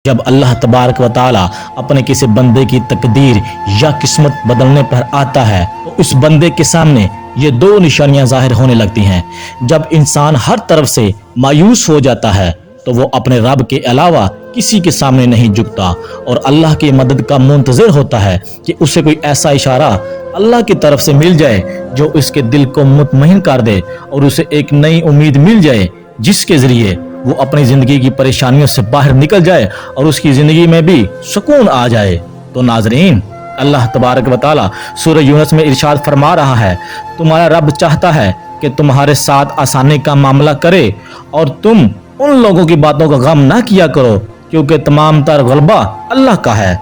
جب اللہ تبارک و تعالی اپنے کسی بندے کی تقدیر یا قسمت بدلنے پر آتا ہے تو اس بندے کے سامنے یہ دو نشانیاں ظاہر ہونے لگتی ہیں۔ جب انسان ہر طرف سے مایوس ہو جاتا ہے تو وہ اپنے رب کے علاوہ کسی کے سامنے نہیں جھکتا اور اللہ کی مدد کا منتظر ہوتا ہے کہ اسے کوئی ایسا اشارہ اللہ کی طرف سے مل جائے جو اس کے دل کو مطمئن کر دے اور اسے ایک نئی امید مل جائے جس کے ذریعے وہ اپنی زندگی کی پریشانیوں سے باہر نکل جائے اور اس کی زندگی میں بھی سکون آ جائے۔ تو ناظرین، اللہ تبارک و تعالی سورہ یونس میں ارشاد فرما رہا ہے، تمہارا رب چاہتا ہے کہ تمہارے ساتھ آسانی کا معاملہ کرے اور تم ان لوگوں کی باتوں کا غم نہ کیا کرو کیونکہ تمام تر غلبہ اللہ کا ہے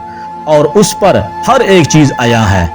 اور اس پر ہر ایک چیز عیاں ہے۔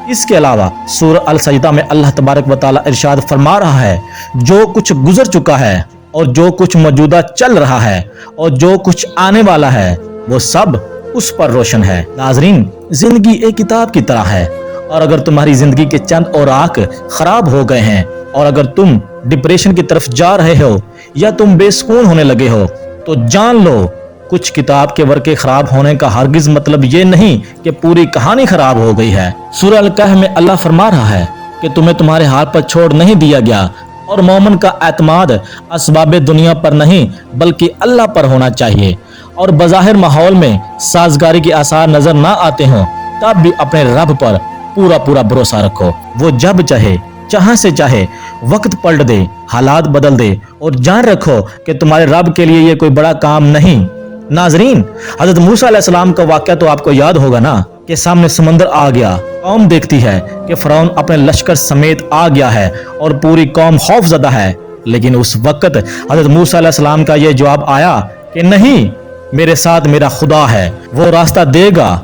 اس کے علاوہ سورہ السجدہ میں اللہ تبارک و تعالی ارشاد فرما رہا ہے، جو کچھ گزر چکا ہے اور جو کچھ موجودہ چل رہا ہے اور جو کچھ آنے والا ہے وہ سب اس پر روشن ہے۔ ناظرین، زندگی ایک کتاب کی طرح ہے اور اگر تمہاری زندگی کے چند اوراق خراب ہو گئے ہیں اور اگر تم ڈپریشن کی طرف جا رہے ہو یا تم بے سکون ہونے لگے ہو تو جان لو کچھ کتاب کے ورقے خراب ہونے کا ہرگز مطلب یہ نہیں کہ پوری کہانی خراب ہو گئی ہے۔ سورہ الکہف میں اللہ فرما رہا ہے کہ تمہیں تمہارے ہاتھ پر چھوڑ نہیں دیا گیا اور مومن کا اعتماد اسباب دنیا پر نہیں بلکہ اللہ پر ہونا چاہیے، اور بظاہر ماحول میں سازگاری کے آثار نظر نہ آتے ہوں تب بھی اپنے رب پر پورا بھروسہ رکھو۔ وہ جب چاہے جہاں سے چاہے وقت پلٹ دے، حالات بدل دے، اور جان رکھو کہ تمہارے رب کے لیے یہ کوئی بڑا کام نہیں۔ ناظرین، حضرت موسیٰ علیہ السلام کا واقعہ تو آپ کو یاد ہوگا نا کہ سامنے سمندر آ گیا، قوم دیکھتی ہے کہ فرعون اپنے لشکر سمیت آ گیا ہے اور پوری قوم خوف زدہ ہے، لیکن اس وقت حضرت موسیٰ علیہ السلام کا یہ جواب آیا کہ نہیں، میرے ساتھ میرا خدا ہے، وہ راستہ دے گا،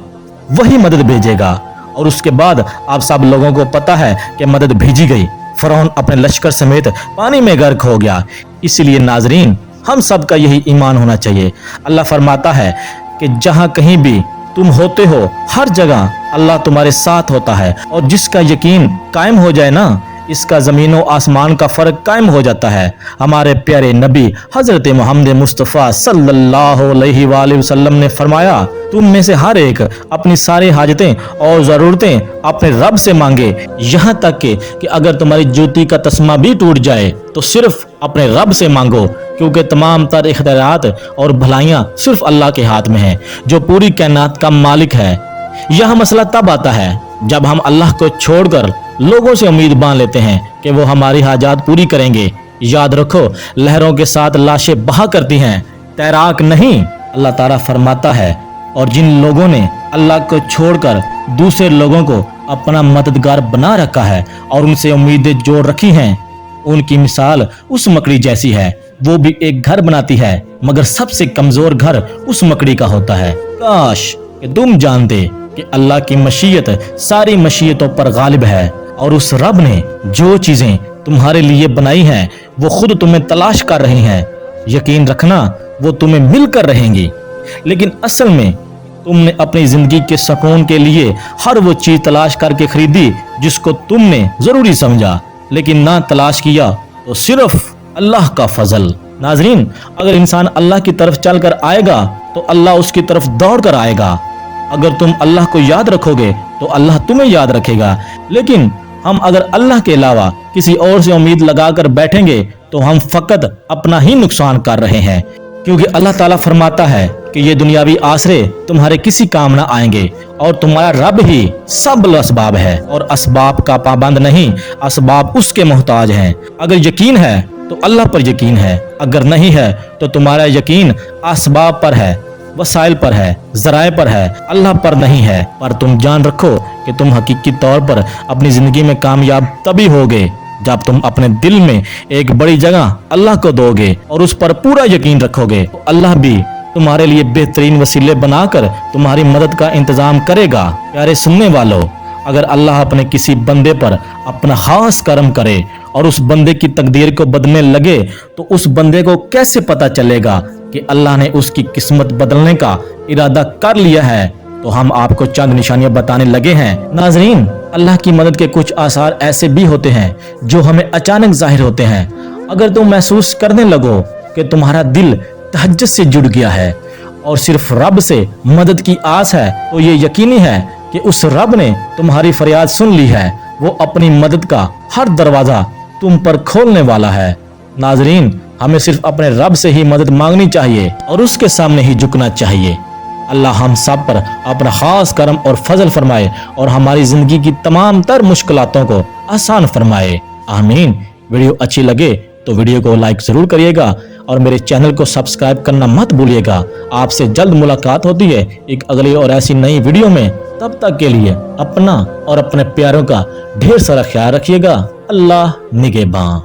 وہی مدد بھیجے گا۔ اور اس کے بعد آپ سب لوگوں کو پتا ہے کہ مدد بھیجی گئی، فرعون اپنے لشکر سمیت پانی میں غرق ہو گیا۔ اسی لیے ناظرین، ہم سب کا یہی ایمان ہونا چاہیے۔ اللہ فرماتا ہے کہ جہاں کہیں بھی تم ہوتے ہو ہر جگہ اللہ تمہارے ساتھ ہوتا ہے، اور جس کا یقین قائم ہو جائے نا، اس کا زمین و آسمان کا فرق قائم ہو جاتا ہے۔ ہمارے پیارے نبی حضرت محمد مصطفیٰ صلی اللہ علیہ وآلہ وسلم نے فرمایا، تم میں سے ہر ایک اپنی ساری حاجتیں اور ضرورتیں اپنے رب سے مانگے، یہاں تک کہ اگر تمہاری جوتی کا تسمہ بھی ٹوٹ جائے تو صرف اپنے رب سے مانگو، کیونکہ تمام تر اختیارات اور بھلائیاں صرف اللہ کے ہاتھ میں ہیں جو پوری کائنات کا مالک ہے۔ یہاں مسئلہ تب آتا ہے جب ہم اللہ کو چھوڑ کر لوگوں سے امید باندھ لیتے ہیں کہ وہ ہماری حاجات پوری کریں گے۔ یاد رکھو، لہروں کے ساتھ لاشیں بہا کرتی ہیں، تیراک نہیں۔ اللہ تعالیٰ فرماتا ہے، اور جن لوگوں نے اللہ کو چھوڑ کر دوسرے لوگوں کو اپنا مددگار بنا رکھا ہے اور ان سے امیدیں جوڑ رکھی ہیں، ان کی مثال اس مکڑی جیسی ہے، وہ بھی ایک گھر بناتی ہے مگر سب سے کمزور گھر اس مکڑی کا ہوتا ہے۔ کاش کہ تم جانتے کہ اللہ کی مشیت ساری مشیتوں پر غالب ہے، اور اس رب نے جو چیزیں تمہارے لیے بنائی ہیں وہ خود تمہیں تلاش کر رہی ہیں۔ یقین رکھنا وہ تمہیں مل کر رہیں گی، لیکن اصل میں تم نے اپنی زندگی کے سکون کے لیے ہر وہ چیز تلاش کر کے خریدی جس کو تم نے ضروری سمجھا، لیکن نہ تلاش کیا تو صرف اللہ کا فضل۔ ناظرین، اگر انسان اللہ کی طرف چل کر آئے گا تو اللہ اس کی طرف دوڑ کر آئے گا۔ اگر تم اللہ کو یاد رکھو گے تو اللہ تمہیں یاد رکھے گا، لیکن ہم اگر اللہ کے علاوہ کسی اور سے امید لگا کر بیٹھیں گے تو ہم فقط اپنا ہی نقصان کر رہے ہیں، کیونکہ اللہ تعالیٰ فرماتا ہے کہ یہ دنیاوی آسرے تمہارے کسی کام نہ آئیں گے اور تمہارا رب ہی سب الاسباب ہے، اور اسباب کا پابند نہیں، اسباب اس کے محتاج ہیں۔ اگر یقین ہے تو اللہ پر یقین ہے، اگر نہیں ہے تو تمہارا یقین اسباب پر ہے، وسائل پر ہے، ذرائع پر ہے، اللہ پر نہیں ہے۔ پر تم جان رکھو کہ تم حقیقی طور پر اپنی زندگی میں کامیاب تبھی ہوگے جب تم اپنے دل میں ایک بڑی جگہ اللہ کو دو گے اور اس پر پورا یقین رکھو گے، تو اللہ بھی تمہارے لیے بہترین وسیلے بنا کر تمہاری مدد کا انتظام کرے گا۔ پیارے سننے والوں، اگر اللہ اپنے کسی بندے پر اپنا خاص کرم کرے اور اس بندے کی تقدیر کو بدلنے لگے تو اس بندے کو کیسے پتا چلے گا کہ اللہ نے اس کی قسمت بدلنے کا ارادہ کر لیا ہے؟ تو ہم آپ کو چند نشانیاں بتانے لگے ہیں۔ ناظرین، اللہ کی مدد کے کچھ آثار ایسے بھی ہوتے ہیں جو ہمیں اچانک ظاہر ہوتے ہیں۔ اگر تم محسوس کرنے لگو کہ تمہارا دل تہجد سے جڑ گیا ہے اور صرف رب سے مدد کی آس ہے تو یہ یقینی ہے کہ اس رب نے تمہاری فریاد سن لی ہے، وہ اپنی مدد کا ہر دروازہ تم پر کھولنے والا ہے۔ ناظرین، ہمیں صرف اپنے رب سے ہی مدد مانگنی چاہیے اور اس کے سامنے ہی جھکنا چاہیے۔ اللہ ہم سب پر اپنا خاص کرم اور فضل فرمائے اور ہماری زندگی کی تمام تر مشکلاتوں کو آسان فرمائے، آمین۔ ویڈیو اچھی لگے تو ویڈیو کو لائک ضرور کریے گا اور میرے چینل کو سبسکرائب کرنا مت بھولیے گا۔ آپ سے جلد ملاقات ہوتی ہے ایک اگلی اور ایسی نئی ویڈیو میں۔ تب تک کے لیے اپنا اور اپنے پیاروں کا ڈھیر سارا خیال رکھیے گا۔ اللہ نگہباں۔